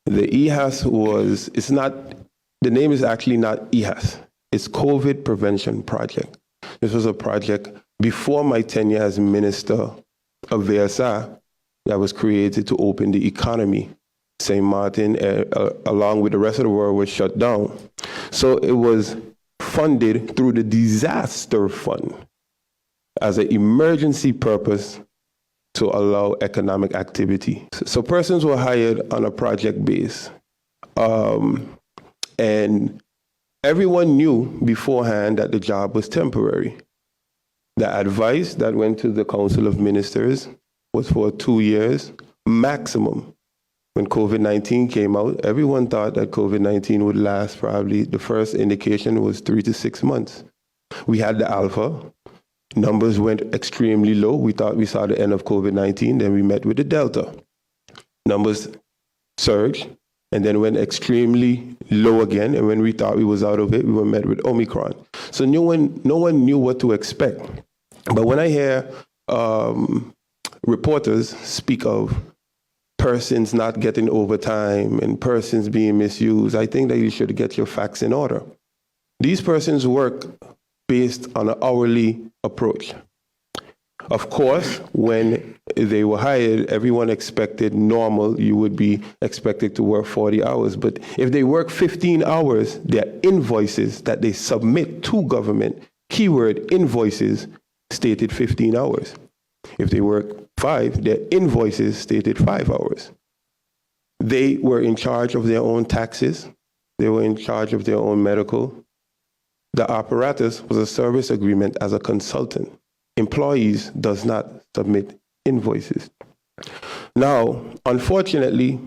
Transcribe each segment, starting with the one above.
The EHAS was, it's not, the name is actually not EHAS. It's COVID Prevention Project. This was a project before my tenure as Minister of VSI that was created to open the economy. St. Martin, along with the rest of the world, was shut down. So it was funded through the disaster fund as an emergency purpose to allow economic activity. So persons were hired on a project base. And everyone knew beforehand that the job was temporary. The advice that went to the Council of Ministers was for 2 years maximum. When COVID-19 came out, everyone thought that COVID-19 would last probably, the first indication was 3 to 6 months. We had the alpha. Numbers went extremely low. We thought we saw the end of COVID-19. Then we met with the Delta. Numbers surged and then went extremely low again. And when we thought we was out of it, we were met with Omicron. So no one knew what to expect. But when I hear reporters speak of persons not getting overtime and persons being misused, I think that you should get your facts in order. These persons work based on an hourly approach. Of course, when they were hired, everyone expected normal, you would be expected to work 40 hours. But if they work 15 hours, their invoices that they submit to government, keyword invoices, stated 15 hours. If they work 5, their invoices stated 5 hours. They were in charge of their own taxes. They were in charge of their own medical. The apparatus was a service agreement as a consultant. Employees does not submit invoices. Now, unfortunately,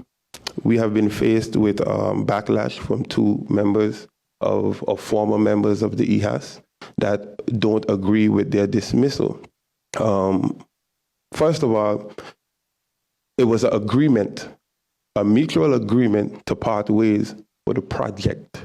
we have been faced with backlash from 2 members of former members of the EHAS that don't agree with their dismissal. First of all, it was an agreement, a mutual agreement to part ways for the project.